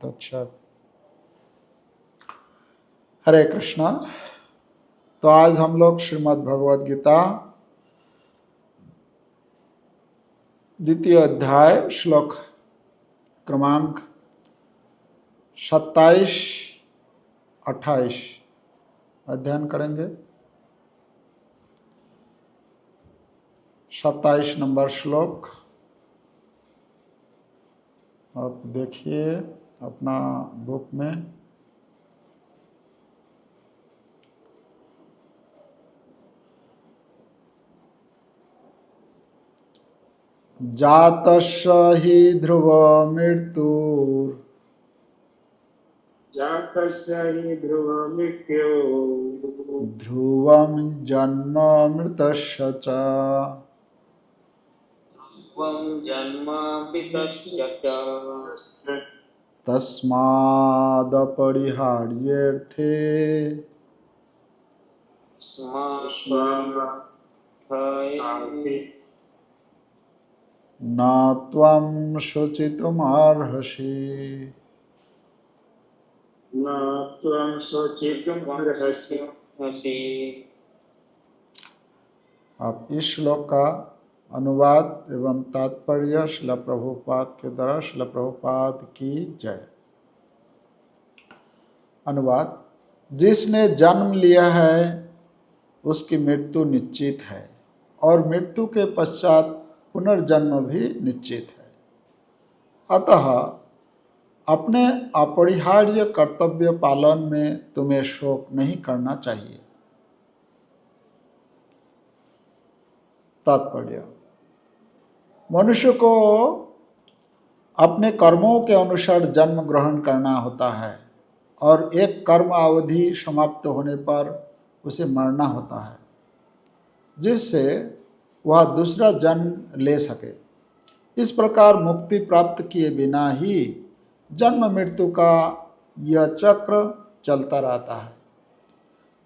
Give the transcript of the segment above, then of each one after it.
तत्सत। हरे कृष्णा। तो आज हम लोग श्रीमद् भगवद गीता द्वितीय अध्याय श्लोक क्रमांक 27-28 अध्ययन करेंगे। 27 नंबर श्लोक आप देखिए अपना बुक में। जातस्य हि ध्रुव मृत्युर् जातस्य हि ध्रुवमृत्यो ध्रुवं जन्म मृतस्य च त्वं जन्मामृतस्य च तस्मादपरिहार्येऽर्थे स्मार्थये न त्वं शुचितुमर्हसि। न त्वं शोचितुमर्हसि। अब इस श्लोक का अनुवाद एवं तात्पर्य श्रील प्रभुपाद के द्वारा। श्रील प्रभुपाद की जय। अनुवाद। जिसने जन्म लिया है उसकी मृत्यु निश्चित है और मृत्यु के पश्चात पुनर्जन्म भी निश्चित है। अतः अपने अपरिहार्य कर्तव्य पालन में तुम्हें शोक नहीं करना चाहिए। तात्पर्य। मनुष्य को अपने कर्मों के अनुसार जन्म ग्रहण करना होता है और एक कर्म अवधि समाप्त होने पर उसे मरना होता है, जिससे वह दूसरा जन्म ले सके। इस प्रकार मुक्ति प्राप्त किए बिना ही जन्म मृत्यु का यह चक्र चलता रहता है।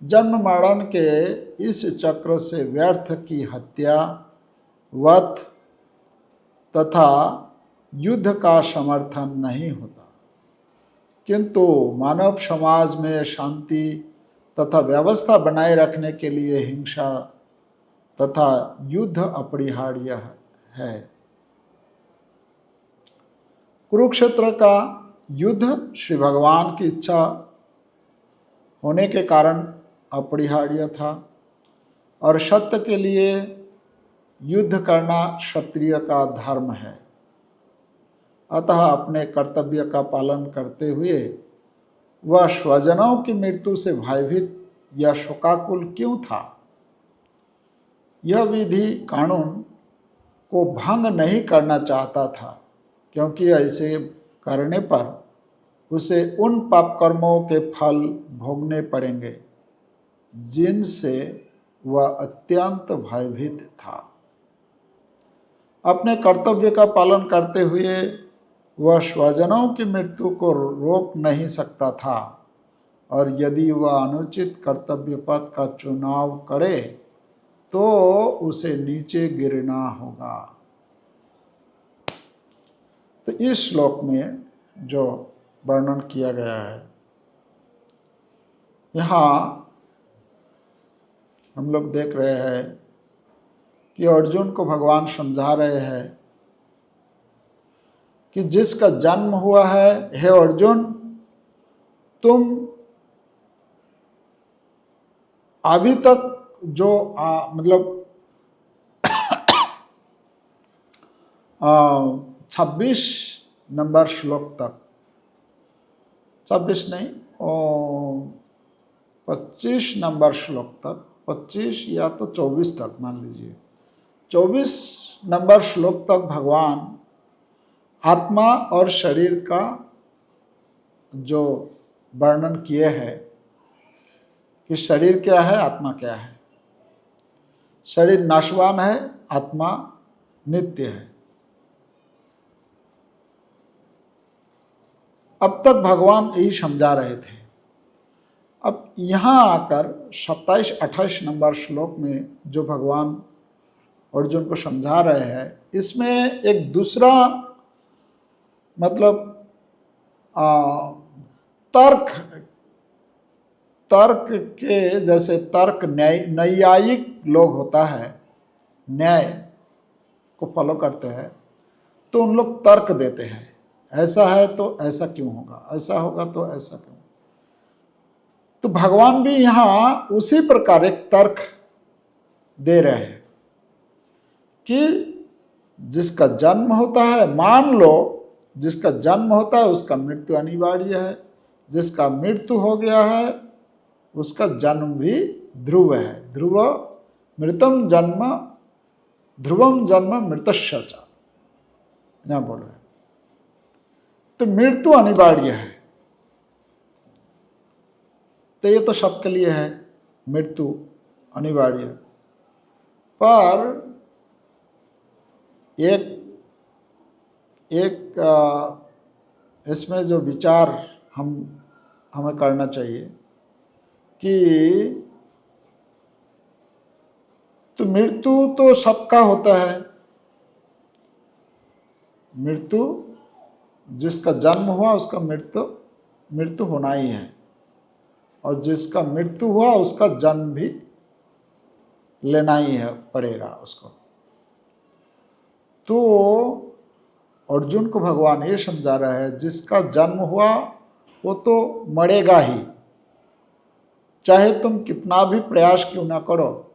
जन्म मरण के इस चक्र से व्यर्थ की हत्या, वध तथा युद्ध का समर्थन नहीं होता, किंतु मानव समाज में शांति तथा व्यवस्था बनाए रखने के लिए हिंसा तथा युद्ध अपरिहार्य है। कुरुक्षेत्र का युद्ध श्री भगवान की इच्छा होने के कारण अपरिहार्य था और सत्य के लिए युद्ध करना क्षत्रिय का धर्म है। अतः अपने कर्तव्य का पालन करते हुए वह स्वजनों की मृत्यु से भयभीत या शोकाकुल क्यों था? यह विधि कानून को भंग नहीं करना चाहता था, क्योंकि ऐसे करने पर उसे उन पाप कर्मों के फल भोगने पड़ेंगे जिनसे वह अत्यंत भयभीत था। अपने कर्तव्य का पालन करते हुए वह स्वजनों की मृत्यु को रोक नहीं सकता था और यदि वह अनुचित कर्तव्य पथ का चुनाव करे तो उसे नीचे गिरना होगा। तो इस श्लोक में जो वर्णन किया गया है, यहाँ हम लोग देख रहे हैं कि अर्जुन को भगवान समझा रहे हैं कि जिसका जन्म हुआ है, हे अर्जुन, तुम अभी तक जो 26 नंबर श्लोक तक, 26 नहीं 25 नंबर श्लोक तक, 25 या तो 24 तक मान लीजिए, 24 नंबर श्लोक तक भगवान आत्मा और शरीर का जो वर्णन किए हैं कि शरीर क्या है, आत्मा क्या है। शरीर नाशवान है, आत्मा नित्य है। अब तक भगवान यही समझा रहे थे। अब यहाँ आकर 27-28 नंबर श्लोक में जो भगवान अर्जुन को समझा रहे हैं, इसमें एक दूसरा तर्क तर्क के जैसे तर्क न्यायिक लोग होता है, न्याय को फॉलो करते हैं, तो उन लोग तर्क देते हैं, ऐसा है तो ऐसा क्यों होगा, ऐसा होगा तो ऐसा क्यों। तो भगवान भी यहाँ उसी प्रकार एक तर्क दे रहे हैं कि जिसका जन्म होता है, मान लो जिसका जन्म होता है उसका मृत्यु अनिवार्य है, जिसका मृत्यु हो गया है उसका जन्म भी ध्रुव है। ध्रुव मृतम जन्म ध्रुवम जन्म मृतस्य च, यहाँ बोल रहे। तो मृत्यु अनिवार्य है, तो ये तो सबके लिए है, मृत्यु अनिवार्य। पर एक इसमें जो विचार हमें करना चाहिए कि तो मृत्यु तो सबका होता है, मृत्यु जिसका जन्म हुआ उसका मृत्यु होना ही है, और जिसका मृत्यु हुआ उसका जन्म भी लेना ही है, पड़ेगा उसको। तो अर्जुन को भगवान ये समझा रहा है जिसका जन्म हुआ वो तो मरेगा ही, चाहे तुम कितना भी प्रयास क्यों ना करो,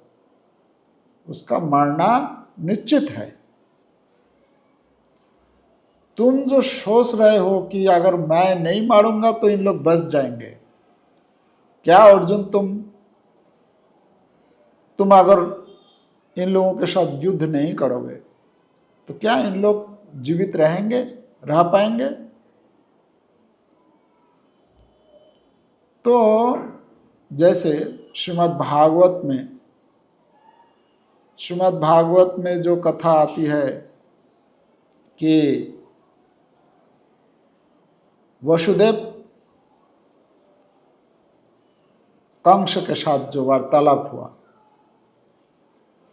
उसका मरना निश्चित है। तुम जो सोच रहे हो कि अगर मैं नहीं मारूंगा तो इन लोग बच जाएंगे, क्या अर्जुन तुम अगर इन लोगों के साथ युद्ध नहीं करोगे तो क्या इन लोग जीवित रहेंगे, रह पाएंगे? तो जैसे श्रीमद् भागवत में जो कथा आती है कि वसुदेव कंस के साथ जो वार्तालाप हुआ,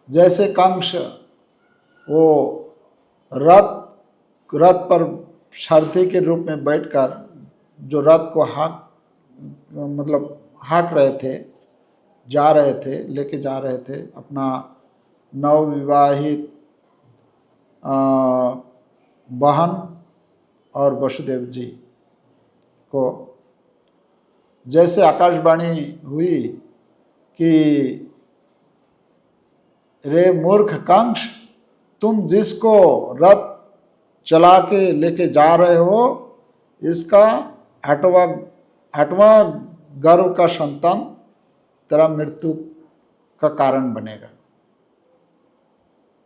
जैसे कंस वो रथ पर सारथी के रूप में बैठकर जो रथ को हाँक रहे थे, लेके जा रहे थे अपना नवविवाहित बहन और वसुदेव जी को, जैसे आकाशवाणी हुई कि रे मूर्ख कंस, तुम जिसको रथ चला के लेके जा रहे हो इसका आठवां गर्भ का संतान तेरा मृत्यु का कारण बनेगा,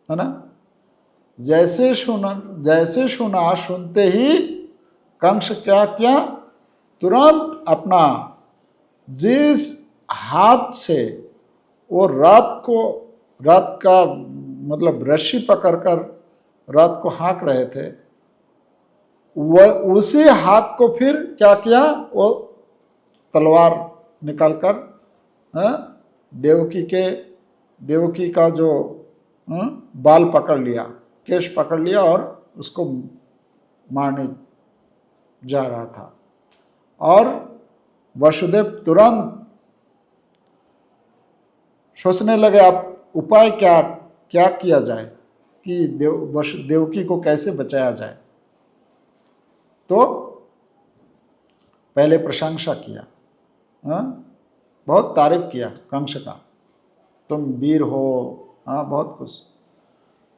है ना। जैसे सुना सुनते ही कंस क्या किया, तुरंत अपना जिस हाथ से वो रथ का रस्सी पकड़कर रथ को हाँक रहे थे, वह उसी हाथ को फिर क्या किया, वो तलवार निकालकर देवकी का जो बाल पकड़ लिया, केश पकड़ लिया और उसको मारने जा रहा था। और वसुदेव तुरंत सोचने लगे अब उपाय क्या किया जाए कि देवकी को कैसे बचाया जाए। तो पहले प्रशंसा किया, बहुत तारीफ किया कंस का, तुम वीर हो, बहुत कुछ।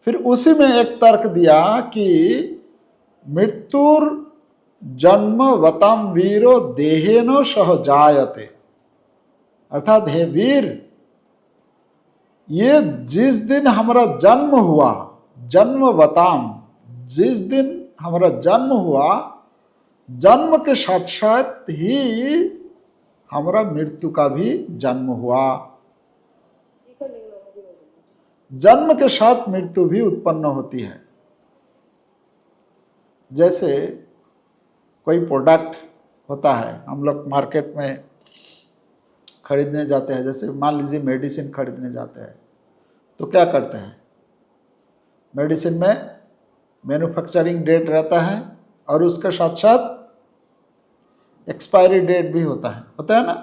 फिर उसी में एक तर्क दिया कि मृत्युर जन्मवतम वीरो देहेन सह जायते, अर्थात हे वीर, ये जिस दिन हमारा जन्म हुआ, जन्मवताम, जिस दिन हमारा जन्म हुआ, जन्म के साथ साथ ही हमारा मृत्यु का भी जन्म हुआ। जन्म के साथ मृत्यु भी उत्पन्न होती है। जैसे कोई प्रोडक्ट होता है, हम लोग मार्केट में खरीदने जाते हैं, जैसे मान लीजिए मेडिसिन खरीदने जाते हैं, तो क्या करते हैं, मेडिसिन में मैन्युफैक्चरिंग डेट रहता है और उसके साथ साथ एक्सपायरी डेट भी होता है ना,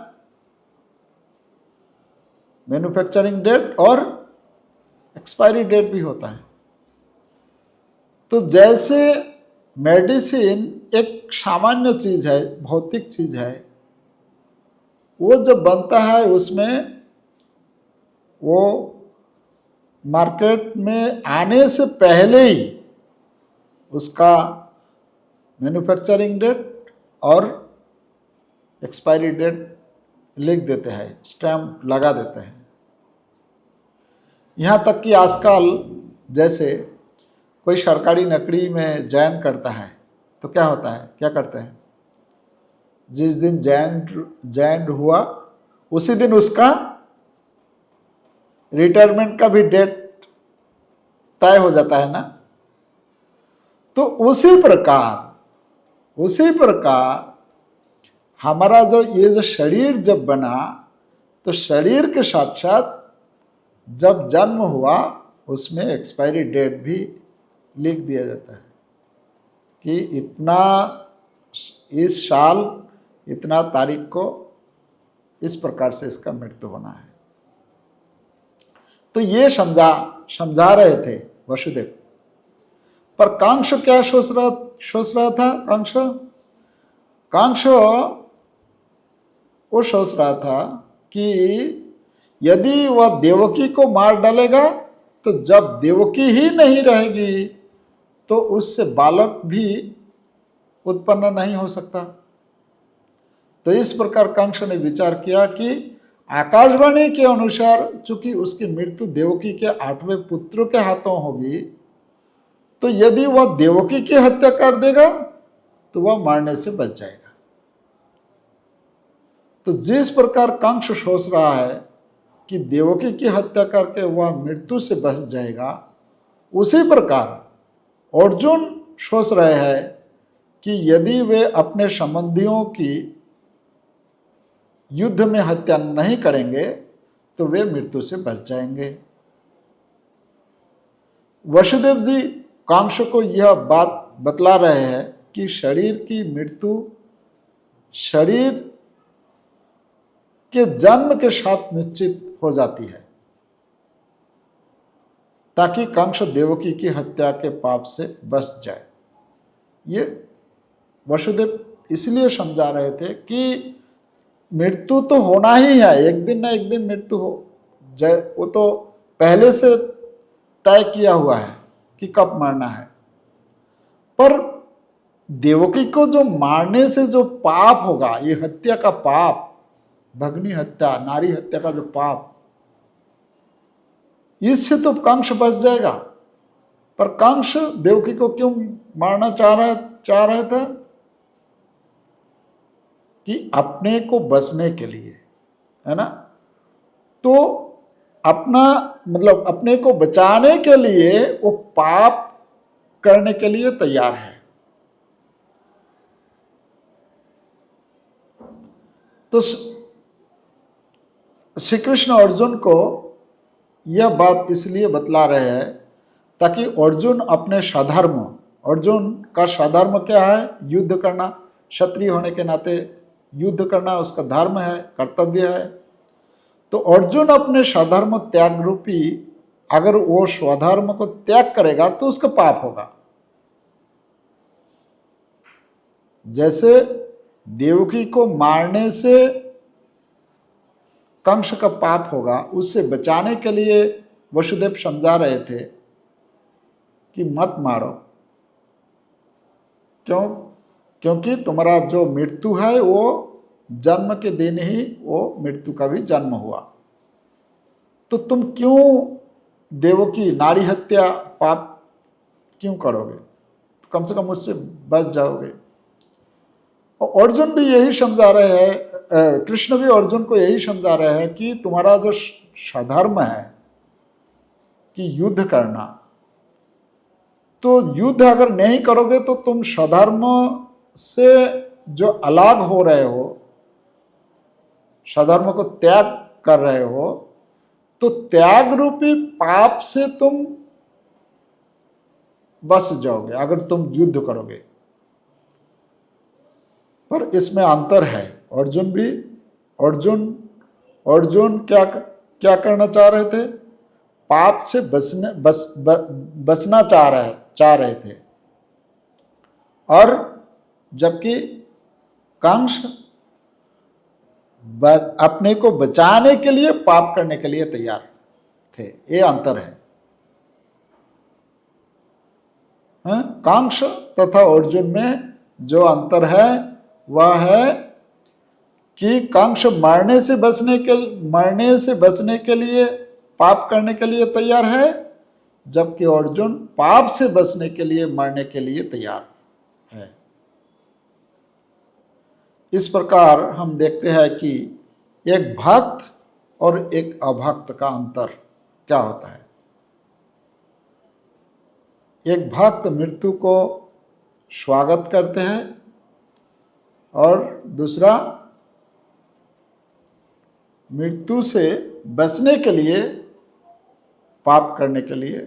मैन्युफैक्चरिंग डेट और एक्सपायरी डेट भी होता है। तो जैसे मेडिसिन एक सामान्य चीज है, भौतिक चीज है, वो जब बनता है उसमें वो मार्केट में आने से पहले ही उसका मैन्युफैक्चरिंग डेट और एक्सपायरी डेट लिख देते हैं, स्टैम्प लगा देते हैं। यहाँ तक कि आजकल जैसे कोई सरकारी नौकरी में ज्वाइन करता है तो क्या होता है, क्या करते हैं, जिस दिन ज्वाइन हुआ उसी दिन उसका रिटायरमेंट का भी डेट तय हो जाता है ना। तो उसी प्रकार हमारा ये शरीर जब बना तो शरीर के साथ साथ जब जन्म हुआ उसमें एक्सपायरी डेट भी लिख दिया जाता है कि इतना इस साल इतना तारीख को इस प्रकार से इसका मृत्यु होना है। तो ये समझा रहे थे वसुदेव। पर कांक्ष क्या सोच रहा था? कांक्ष वो सोच रहा था कि यदि वह देवकी को मार डालेगा तो जब देवकी ही नहीं रहेगी तो उससे बालक भी उत्पन्न नहीं हो सकता। तो इस प्रकार कांक्ष ने विचार किया कि आकाशवाणी के अनुसार चूंकि उसकी मृत्यु देवकी के 8वें पुत्र के हाथों होगी, तो यदि वह देवकी की हत्या कर देगा तो वह मारने से बच जाएगा। तो जिस प्रकार कांक्ष सोच रहा है कि देवकी की हत्या करके वह मृत्यु से बच जाएगा, उसी प्रकार अर्जुन सोच रहे हैं कि यदि वे अपने संबंधियों की युद्ध में हत्या नहीं करेंगे तो वे मृत्यु से बच जाएंगे। वसुदेव जी कांक्ष को यह बात बतला रहे हैं कि शरीर की मृत्यु शरीर के जन्म के साथ निश्चित हो जाती है, ताकि कांक्ष देवकी की हत्या के पाप से बच जाए। ये वसुदेव इसलिए समझा रहे थे कि मृत्यु तो होना ही है, एक दिन ना एक दिन मृत्यु हो जाए, वो तो पहले से तय किया हुआ है कि कब मरना है। पर देवकी को जो मारने से जो पाप होगा, ये हत्या का पाप, भगनी हत्या, नारी हत्या का जो पाप, इससे तो कांक्ष बच जाएगा। पर कांक्ष देवकी को क्यों मारना चाह रहे थे? कि अपने को बचने के लिए, है ना। तो अपने को बचाने के लिए वो पाप करने के लिए तैयार है। तो श्री कृष्ण अर्जुन को यह बात इसलिए बतला रहे हैं ताकि अर्जुन अपने स्वधर्म, अर्जुन का स्वधर्म क्या है? युद्ध करना। क्षत्रिय होने के नाते युद्ध करना उसका धर्म है, कर्तव्य है। तो अर्जुन अपने स्वधर्म त्याग रूपी, अगर वो स्वधर्म को त्याग करेगा तो उसका पाप होगा। जैसे देवकी को मारने से कंस का पाप होगा, उससे बचाने के लिए वसुदेव समझा रहे थे कि मत मारो। क्यों? क्योंकि तुम्हारा जो मृत्यु है वो जन्म के दिन ही वो मृत्यु का भी जन्म हुआ। तो तुम क्यों देवकी नारी हत्या पाप क्यों करोगे? कम से कम उससे बच जाओगे। और अर्जुन भी यही समझा रहे हैं, कृष्ण भी अर्जुन को यही समझा रहे हैं कि तुम्हारा जो स्वधर्म है कि युद्ध करना, तो युद्ध अगर नहीं करोगे तो तुम स्वधर्म से जो अलग हो रहे हो, स्वधर्म को त्याग कर रहे हो, तो त्याग रूपी पाप से तुम बच जाओगे अगर तुम युद्ध करोगे। पर इसमें अंतर है। अर्जुन क्या करना चाह रहे थे? पाप से बचना चाह रहे थे, और जबकि कंस अपने को बचाने के लिए पाप करने के लिए तैयार थे। ये अंतर है। कंस तथा अर्जुन में जो अंतर है वह है कि कंस मरने से बचने के लिए पाप करने के लिए तैयार है, जबकि अर्जुन पाप से बचने के लिए मरने के लिए तैयार है। इस प्रकार हम देखते हैं कि एक भक्त और एक अभक्त का अंतर क्या होता है। एक भक्त मृत्यु को स्वागत करते हैं और दूसरा मृत्यु से बचने के लिए पाप करने के लिए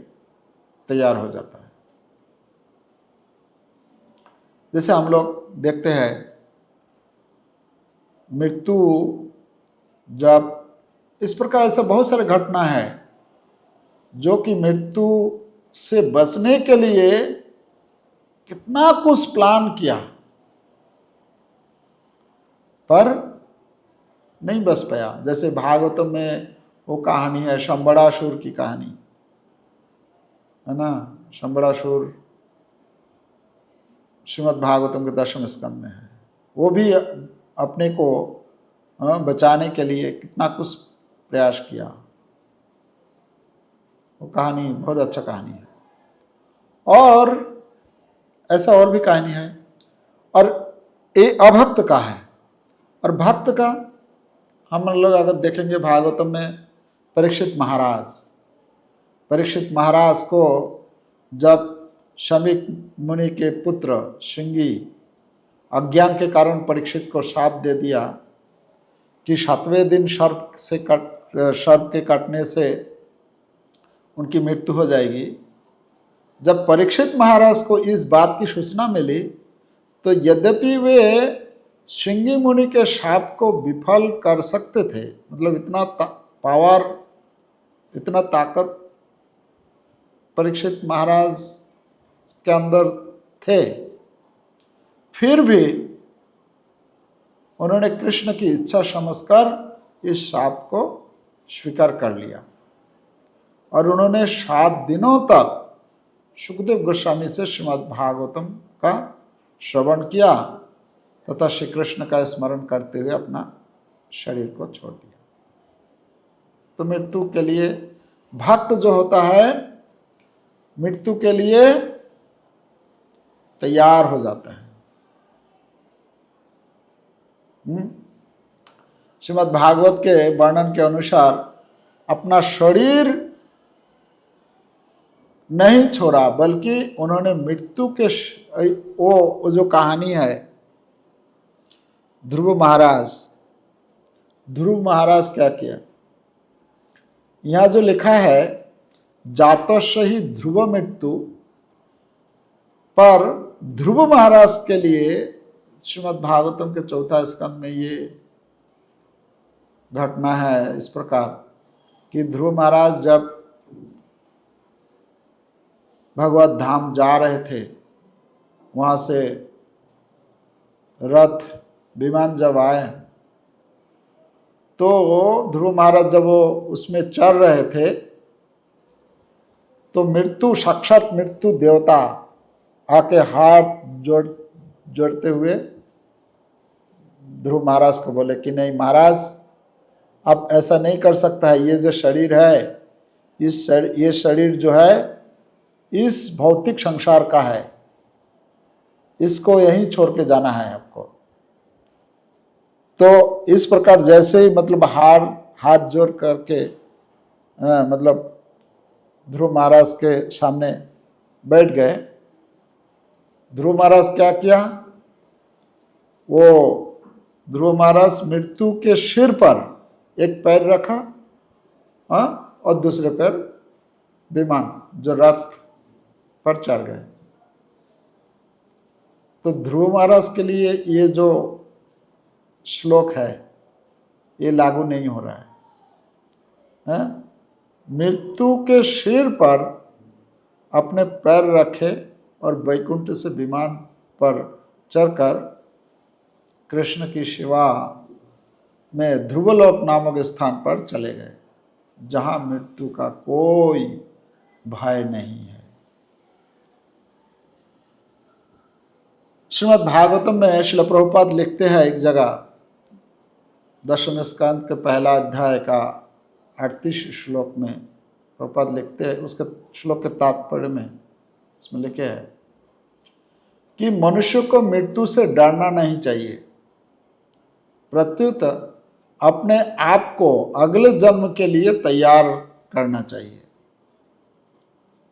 तैयार हो जाता है। जैसे हम लोग देखते हैं, मृत्यु जब इस प्रकार ऐसा बहुत सारे घटना है जो कि मृत्यु से बचने के लिए कितना कुछ प्लान किया पर नहीं बच पाया। जैसे भागवतम में वो कहानी है, शंबरासुर की कहानी है ना। शंबरासुर श्रीमद् भागवतम के 10वें स्कंद में है। वो भी अपने को बचाने के लिए कितना कुछ प्रयास किया। वो कहानी बहुत अच्छा कहानी है। और ऐसा और भी कहानी है। और ये अभक्त का है। और भक्त का हम लोग अगर देखेंगे भागवतम में, परीक्षित महाराज को जब शमीक मुनि के पुत्र श्रृंगी अज्ञान के कारण परीक्षित को शाप दे दिया कि 7वें दिन सर्प के काटने से उनकी मृत्यु हो जाएगी। जब परीक्षित महाराज को इस बात की सूचना मिली तो यद्यपि वे श्रृंगी मुनि के शाप को विफल कर सकते थे, मतलब इतना ताकत परीक्षित महाराज के अंदर थे, फिर भी उन्होंने कृष्ण की इच्छा समझकर इस शाप को स्वीकार कर लिया और उन्होंने 7 दिनों तक सुखदेव गोस्वामी से श्रीमद् भागवतम का श्रवण किया तथा श्री कृष्ण का स्मरण करते हुए अपना शरीर को छोड़ दिया। तो मृत्यु के लिए भक्त जो होता है, मृत्यु के लिए तैयार हो जाता है। श्रीमद् भागवत के वर्णन के अनुसार अपना शरीर नहीं छोड़ा, बल्कि उन्होंने मृत्यु के वो जो कहानी है ध्रुव महाराज क्या किया, यहाँ जो लिखा है जातस्य ही ध्रुव मृत्यु, पर ध्रुव महाराज के लिए श्रीमद् भागवतम के 4 स्कंद में ये घटना है इस प्रकार कि ध्रुव महाराज जब भगवत धाम जा रहे थे, वहाँ से रथ विमान जब आए तो ध्रुव महाराज जब वो उसमें चल रहे थे तो साक्षात मृत्यु देवता आके हाथ जोड़ते हुए ध्रुव महाराज को बोले कि नहीं महाराज, आप ऐसा नहीं कर सकता है। ये जो शरीर है, ये शरीर जो है इस भौतिक संसार का है, इसको यहीं छोड़ के जाना है आपको। तो इस प्रकार जैसे ही मतलब हाथ जोड़ करके मतलब ध्रुव महाराज के सामने बैठ गए, ध्रुव महाराज क्या किया, वो ध्रुव महाराज मृत्यु के सिर पर एक पैर रखा और दूसरे पैर विमान जो रथ पर चढ़ गए। तो ध्रुव महाराज के लिए ये जो श्लोक है ये लागू नहीं हो रहा है? मृत्यु के सिर पर अपने पैर रखे और वैकुंठ से विमान पर चढ़कर कृष्ण की सेवा में ध्रुवलोक नामक स्थान पर चले गए, जहां मृत्यु का कोई भय नहीं है। श्रीमद् भागवतम में श्रील प्रभुपाद लिखते हैं एक जगह 10वें स्कंद के पहला अध्याय का 38 श्लोक में प्रभुपाद लिखते हैं, उसके श्लोक के तात्पर्य में इसमें लिखे है कि मनुष्य को मृत्यु से डरना नहीं चाहिए, प्रत्युत अपने आप को अगले जन्म के लिए तैयार करना चाहिए।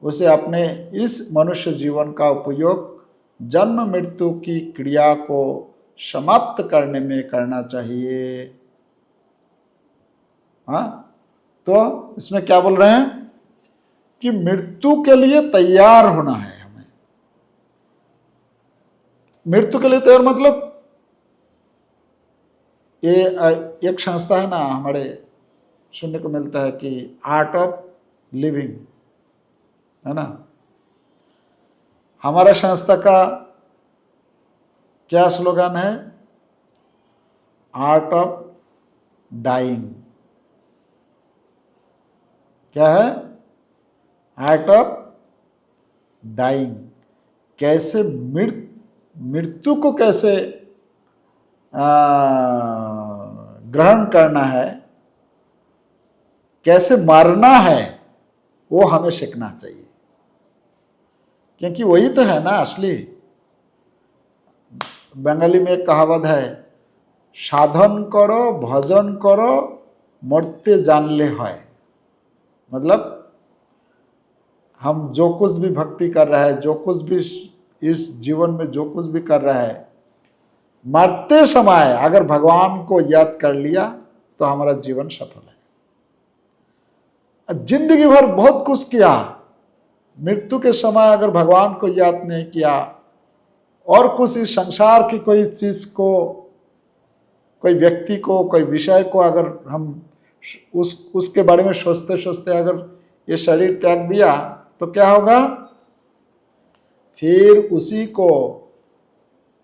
उसे अपने इस मनुष्य जीवन का उपयोग जन्म मृत्यु की क्रिया को समाप्त करने में करना चाहिए। हाँ, तो इसमें क्या बोल रहे हैं कि मृत्यु के लिए तैयार होना है हमें। मृत्यु के लिए तैयार मतलब ये एक संस्था है ना, हमारे सुनने को मिलता है कि आर्ट ऑफ लिविंग, है ना। हमारा संस्था का क्या स्लोगन है? Art of dying. क्या है? Art of dying. कैसे मृत्यु को कैसे ग्रहण करना है, कैसे मारना है, वो हमें सीखना चाहिए, क्योंकि वही तो है ना असली। बंगाली में एक कहावत है, साधन करो भजन करो मरते जानले है। मतलब हम जो कुछ भी भक्ति कर रहे हैं, जो कुछ भी इस जीवन में जो कुछ भी कर रहे हैं, मरते समय अगर भगवान को याद कर लिया तो हमारा जीवन सफल है। जिंदगी भर बहुत कुछ किया, मृत्यु के समय अगर भगवान को याद नहीं किया और कुछ इस संसार की कोई चीज को, कोई व्यक्ति को, कोई विषय को अगर हम उसके बारे में सोचते सोचते अगर ये शरीर त्याग दिया तो क्या होगा? फिर उसी को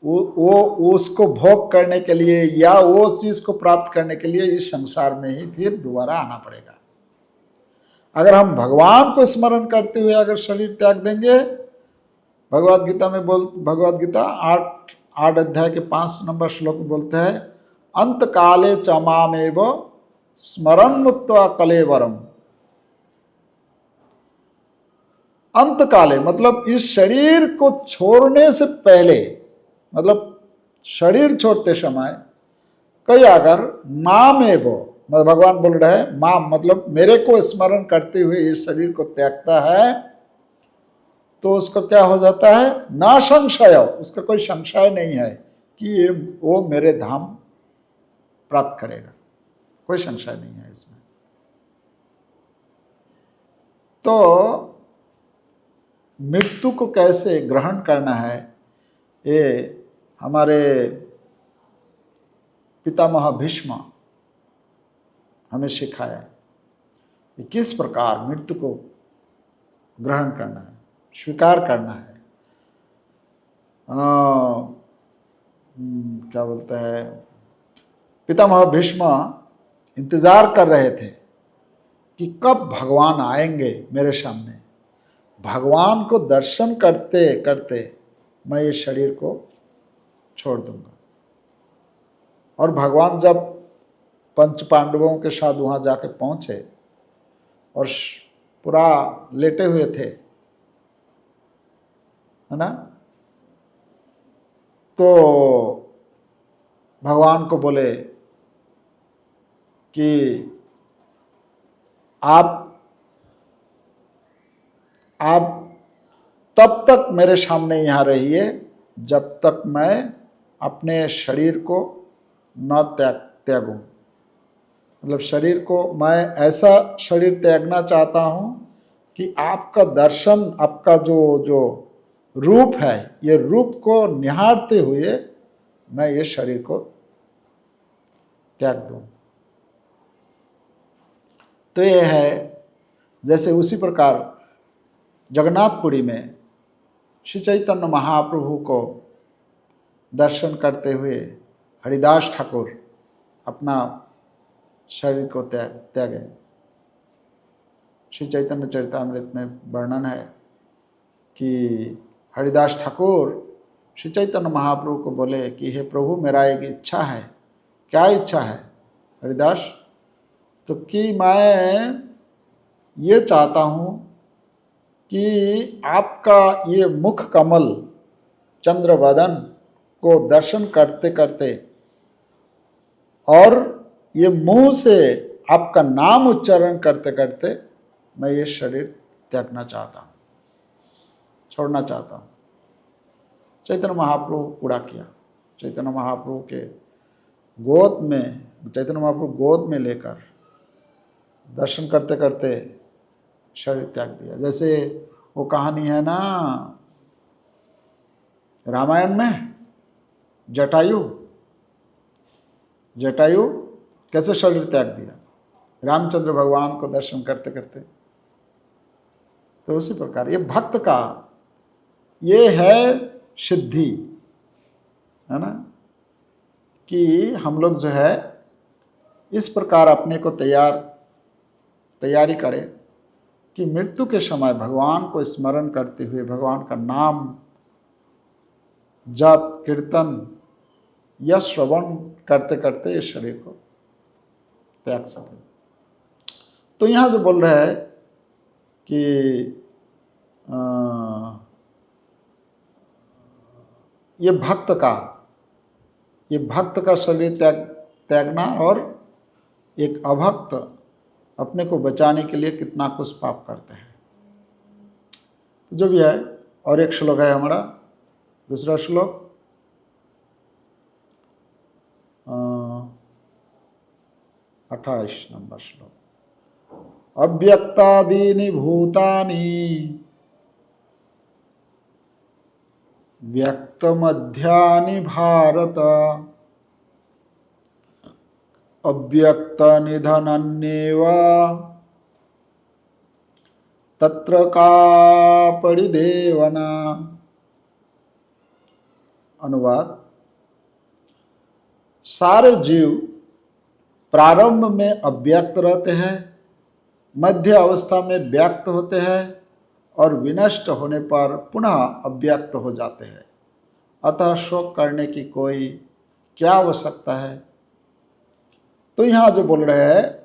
वो उसको भोग करने के लिए या वो चीज को प्राप्त करने के लिए इस संसार में ही फिर दोबारा आना पड़ेगा। अगर हम भगवान को स्मरण करते हुए अगर शरीर त्याग देंगे, भगवद गीता में भगवद गीता 8 अध्याय के 5 नंबर श्लोक में बोलते हैं, अंत काले च मामेव स्मरण मुक्त्वा कलेवरम। अंत काले मतलब इस शरीर को छोड़ने से पहले, मतलब शरीर छोड़ते समय कई अगर मामेव, मतलब भगवान बोल रहे हैं माम मतलब मेरे को स्मरण करते हुए इस शरीर को त्यागता है तो उसका क्या हो जाता है? ना संशय, उसका कोई संशय नहीं है कि वो मेरे धाम प्राप्त करेगा, कोई संशय नहीं है इसमें। तो मृत्यु को कैसे ग्रहण करना है, ये हमारे पितामह भीष्म हमें सिखाया कि किस प्रकार मृत्यु को ग्रहण करना है, स्वीकार करना है। क्या बोलते हैं, पितामह भीष्म इंतजार कर रहे थे कि कब भगवान आएंगे मेरे सामने। भगवान को दर्शन करते करते मैं ये शरीर को छोड़ दूंगा। और भगवान जब पंच पांडवों के साथ वहां जाके पहुंचे और पूरा लेटे हुए थे, है ना, तो भगवान को बोले कि आप तब तक मेरे सामने यहाँ रहिए जब तक मैं अपने शरीर को न त्यागूं। मतलब शरीर को मैं ऐसा शरीर त्यागना चाहता हूँ कि आपका दर्शन, आपका जो रूप है, ये रूप को निहारते हुए मैं ये शरीर को त्याग दूं। तो ये है, जैसे उसी प्रकार जगन्नाथपुरी में श्री चैतन्य महाप्रभु को दर्शन करते हुए हरिदास ठाकुर अपना शरीर को त्यागे। श्री चैतन्य चरितामृत में वर्णन है कि हरिदास ठाकुर श्री चैतन्य महाप्रभु को बोले कि हे प्रभु, मेरा एक इच्छा है। क्या इच्छा है हरिदास? तो कि मैं ये चाहता हूँ कि आपका ये मुख कमल चंद्रवदन को दर्शन करते करते और ये मुंह से आपका नाम उच्चारण करते करते मैं ये शरीर त्यागना चाहता हूँ, छोड़ना चाहता हूँ। चैतन्य महाप्रभु पूरा किया। चैतन्य महाप्रभु के गोद में, चैतन्य महाप्रभु गोद में लेकर दर्शन करते करते शरीर त्याग दिया। जैसे वो कहानी है ना रामायण में, जटायु कैसे शरीर त्याग दिया रामचंद्र भगवान को दर्शन करते करते। तो उसी प्रकार ये भक्त का ये है सिद्धि, है ना, कि हम लोग जो है इस प्रकार अपने को तैयारी करें कि मृत्यु के समय भगवान को स्मरण करते हुए भगवान का नाम जप कीर्तन या श्रवण करते करते इस शरीर को त्याग सके। तो यहाँ जो बोल रहा है कि ये भक्त का शरीर त्यागना और एक अभक्त अपने को बचाने के लिए कितना कुछ पाप करते हैं। तो जो भी है, और एक श्लोक है हमारा, दूसरा श्लोक 28 नंबर श्लोक। अव्यक्तादीनि भूतानि व्यक्तमध्यानि भारत अव्यक्त निधनन्येव तत्र का परिदेवना। अनुवाद, सारे जीव प्रारंभ में अव्यक्त रहते हैं, मध्य अवस्था में व्यक्त होते हैं और विनष्ट होने पर पुनः अव्यक्त हो जाते हैं। अतः शोक करने की कोई क्या आवश्यकता है। तो यहाँ जो बोल रहे हैं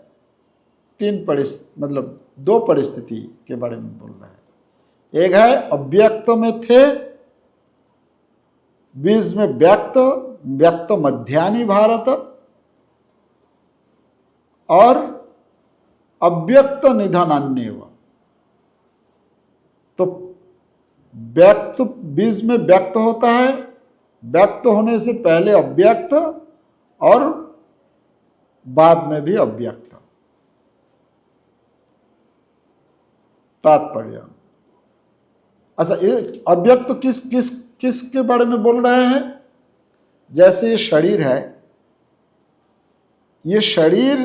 दो परिस्थिति के बारे में बोल रहे हैं। एक है अव्यक्त में थे, बीच में व्यक्त मध्यानि भारत, और अव्यक्त निधन अन्येव। तो व्यक्त बीज में व्यक्त होता है, व्यक्त होने से पहले अव्यक्त और बाद में भी अव्यक्त। तात्पर्य, अच्छा ये अव्यक्त किस के बारे में बोल रहे हैं? जैसे ये शरीर है, ये शरीर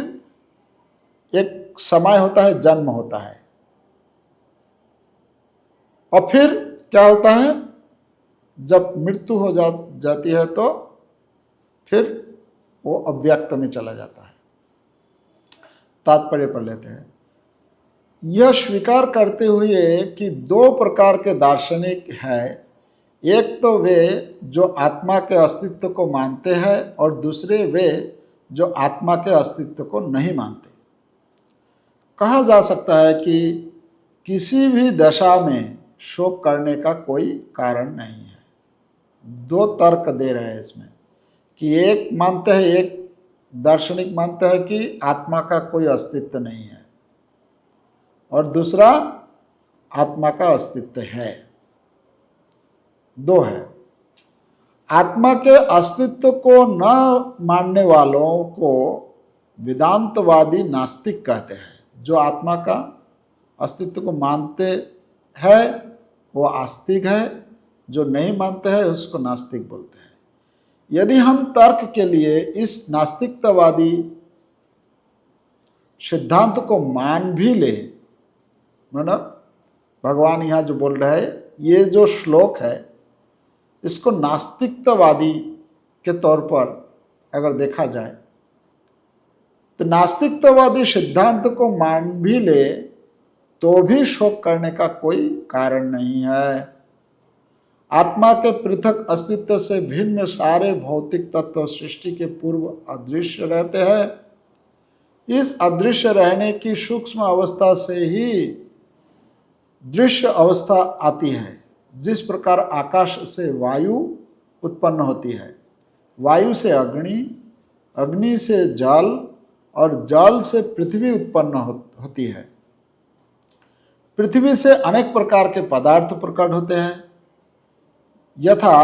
एक समय होता है, जन्म होता है, और फिर क्या होता है, जब मृत्यु हो जाती है तो फिर वो अव्यक्त में चला जाता है। तात्पर्य पर लेते हैं। यह स्वीकार करते हुए कि दो प्रकार के दार्शनिक हैं, एक तो वे जो आत्मा के अस्तित्व को मानते हैं और दूसरे वे जो आत्मा के अस्तित्व को नहीं मानते। कहा जा सकता है कि किसी भी दशा में शोक करने का कोई कारण नहीं है। दो तर्क दे रहे हैं इसमें कि एक मानते हैं, एक दार्शनिक मानते हैं कि आत्मा का कोई अस्तित्व नहीं है, और दूसरा आत्मा का अस्तित्व है। दो है। आत्मा के अस्तित्व को न मानने वालों को वेदांतवादी नास्तिक कहते हैं। जो आत्मा का अस्तित्व को मानते हैं वो आस्तिक है, जो नहीं मानते हैं उसको नास्तिक बोलते हैं। यदि हम तर्क के लिए इस नास्तिकतावादी सिद्धांत को मान भी ले, मतलब भगवान यहाँ जो बोल रहे हैं, ये जो श्लोक है इसको नास्तिकतावादी के तौर पर अगर देखा जाए तो नास्तिकतावादी सिद्धांत को मान भी ले तो भी शोक करने का कोई कारण नहीं है। आत्मा के पृथक अस्तित्व से भिन्न सारे भौतिक तत्व सृष्टि के पूर्व अदृश्य रहते हैं। इस अदृश्य रहने की सूक्ष्म अवस्था से ही दृश्य अवस्था आती है। जिस प्रकार आकाश से वायु उत्पन्न होती है, वायु से अग्नि, अग्नि से जल और जल से पृथ्वी उत्पन्न होती है। पृथ्वी से अनेक प्रकार के पदार्थ प्रकट होते हैं। यथा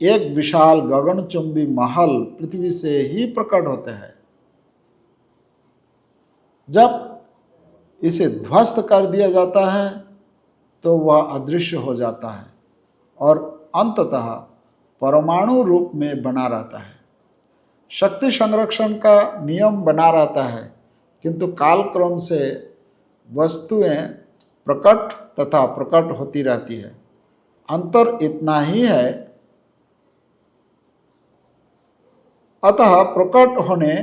एक विशाल गगनचुंबी महल पृथ्वी से ही प्रकट होते हैं। जब इसे ध्वस्त कर दिया जाता है तो वह अदृश्य हो जाता है और अंततः परमाणु रूप में बना रहता है। शक्ति संरक्षण का नियम बना रहता है, किंतु कालक्रम से वस्तुएं प्रकट तथा प्रकट होती रहती है। अंतर इतना ही है। अतः प्रकट होने,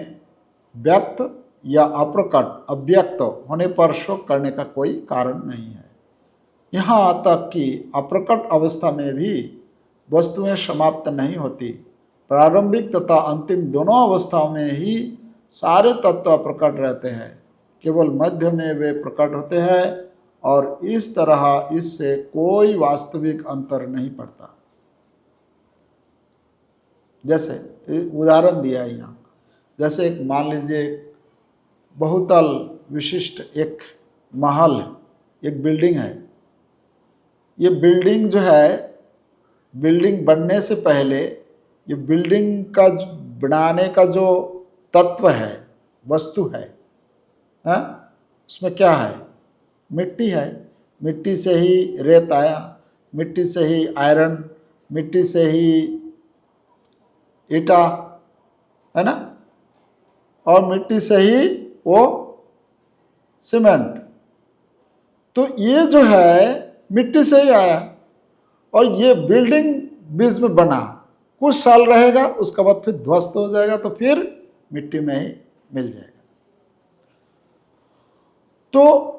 व्यक्त या अप्रकट अव्यक्त होने पर शोक करने का कोई कारण नहीं है। यहाँ तक कि अप्रकट अवस्था में भी वस्तुएं समाप्त नहीं होती। प्रारंभिक तथा अंतिम दोनों अवस्थाओं में ही सारे तत्व प्रकट रहते हैं। केवल मध्य में वे प्रकट होते हैं और इस तरह इससे कोई वास्तविक अंतर नहीं पड़ता। जैसे उदाहरण दिया है यहाँ, जैसे एक मान लीजिए बहुतल विशिष्ट एक महल, एक बिल्डिंग है। ये बिल्डिंग जो है, बिल्डिंग बनने से पहले ये बिल्डिंग का बनाने का जो तत्व है, वस्तु है, उसमें क्या है? मिट्टी है। मिट्टी से ही रेत आया, मिट्टी से ही आयरन, मिट्टी से ही ईटा, है ना, और मिट्टी से ही वो सीमेंट। तो ये जो है मिट्टी से ही आया और ये बिल्डिंग बीच में बना, कुछ साल रहेगा, उसके बाद फिर ध्वस्त हो जाएगा, तो फिर मिट्टी में ही मिल जाएगा। तो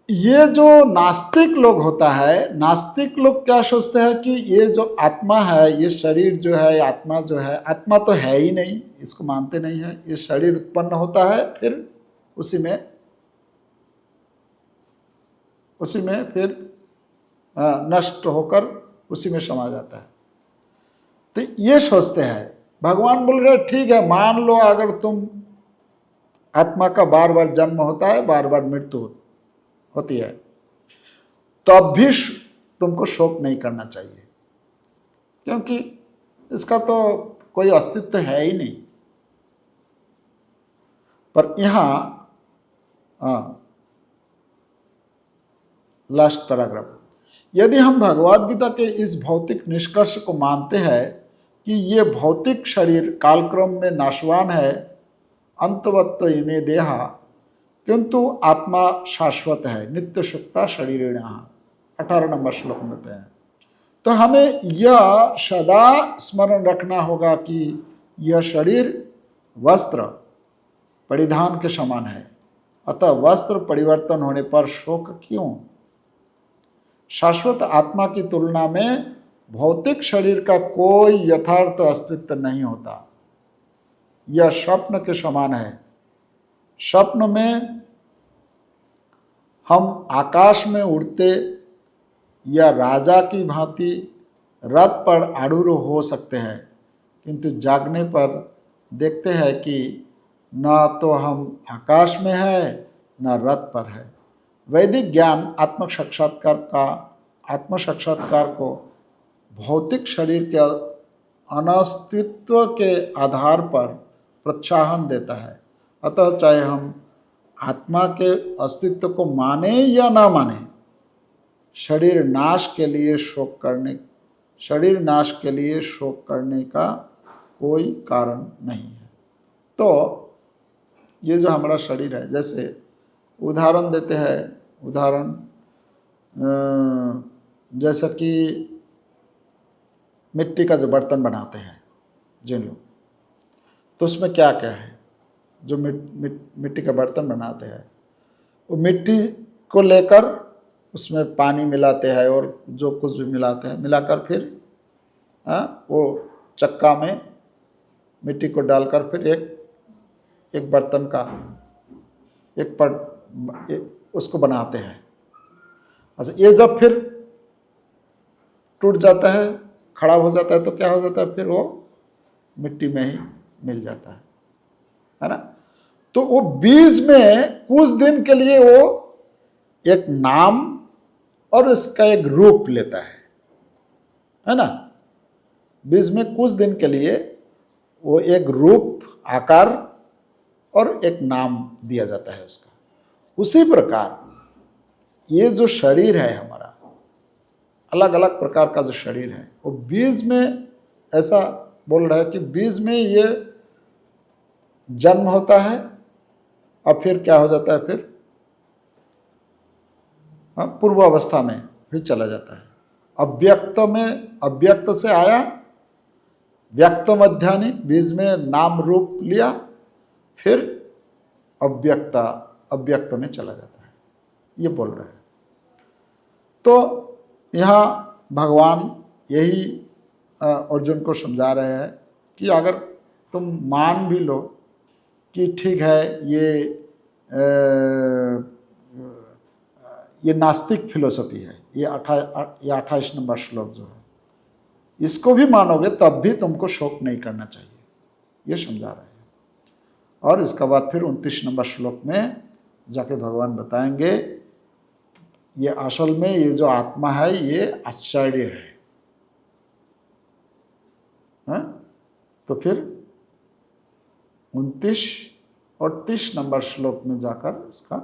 ये जो नास्तिक लोग होता है, नास्तिक लोग क्या सोचते हैं कि ये जो आत्मा है, ये शरीर जो है, आत्मा जो है, आत्मा तो है ही नहीं, इसको मानते नहीं है। ये शरीर उत्पन्न होता है, फिर उसी में फिर नष्ट होकर उसी में समा जाता है। तो ये सोचते हैं। भगवान बोल रहे ठीक है, मान लो अगर तुम आत्मा का बार बार जन्म होता है, बार बार मृत्यु होती है, तब भी तुमको शोक नहीं करना चाहिए, क्योंकि इसका तो कोई अस्तित्व है ही नहीं। पर यहाँ लास्ट पैराग्राफ, यदि हम भगवद गीता के इस भौतिक निष्कर्ष को मानते हैं कि ये भौतिक शरीर कालक्रम में नाशवान है, अंतवत्व इमे देहा, किंतु आत्मा शाश्वत है, नित्य सुखता शरीर 18 नंबर श्लोक में बताते हैं। तो हमें यह सदा स्मरण रखना होगा कि यह शरीर वस्त्र परिधान के समान है, अतः वस्त्र परिवर्तन होने पर शोक क्यों? शाश्वत आत्मा की तुलना में भौतिक शरीर का कोई यथार्थ अस्तित्व नहीं होता। यह स्वप्न के समान है। स्वप्न में हम आकाश में उड़ते या राजा की भांति रथ पर आरूढ़ हो सकते हैं, किंतु जागने पर देखते हैं कि न तो हम आकाश में है न रथ पर है। वैदिक ज्ञान आत्म साक्षात्कार को भौतिक शरीर के अनस्तित्व के आधार पर प्रोत्साहन देता है। अतः चाहे हम आत्मा के अस्तित्व को माने या ना माने, शरीर नाश के लिए शोक करने शरीर नाश के लिए शोक करने का कोई कारण नहीं है। तो ये जो हमारा शरीर है, जैसे उदाहरण देते हैं, उदाहरण जैसा कि मिट्टी का जो बर्तन बनाते हैं जिन लोग, तो उसमें क्या क्या है, जो मिट्टी का बर्तन बनाते हैं वो मिट्टी को लेकर उसमें पानी मिलाते हैं और जो कुछ भी मिलाते हैं, मिलाकर फिर वो चक्का में मिट्टी को डालकर फिर एक बर्तन का उसको बनाते हैं। अच्छा, ये जब फिर टूट जाता है, खराब हो जाता है, तो क्या हो जाता है, फिर वो मिट्टी में ही मिल जाता है ना। तो वो बीज में कुछ दिन के लिए वो एक नाम और उसका एक रूप लेता है ना। बीज में कुछ दिन के लिए वो एक रूप, आकार और एक नाम दिया जाता है उसका। उसी प्रकार ये जो शरीर है हमारा, अलग अलग प्रकार का जो शरीर है, वो बीज में, ऐसा बोल रहा है कि बीज में ये जन्म होता है और फिर क्या हो जाता है, फिर पूर्व अवस्था में फिर चला जाता है। अव्यक्त में, अव्यक्त से आया, व्यक्त मध्यानि, बीज में नाम रूप लिया, फिर अव्यक्त में चला जाता है, ये बोल रहे हैं। तो यहाँ भगवान यही अर्जुन को समझा रहे हैं कि अगर तुम मान भी लो कि ठीक है, ये नास्तिक फिलोसफी है, ये 28 नंबर श्लोक जो है, इसको भी मानोगे तब भी तुमको शोक नहीं करना चाहिए, ये समझा रहे हैं। और इसका बाद फिर 29 नंबर श्लोक में जाके भगवान बताएंगे ये असल में ये जो आत्मा है ये आश्चर्य है। तो फिर 29 और 30 नंबर श्लोक में जाकर इसका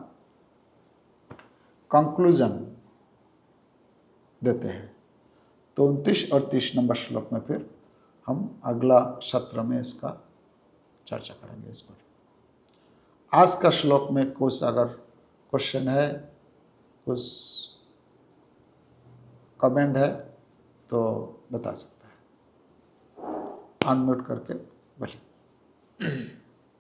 कंक्लूजन देते हैं। तो 29 और 30 नंबर श्लोक में फिर हम अगला सत्र में इसका चर्चा करेंगे इस पर। आज का श्लोक में कुछ अगर क्वेश्चन है, कुछ कमेंट है तो बता सकता है, अनम्यूट करके बोलिए।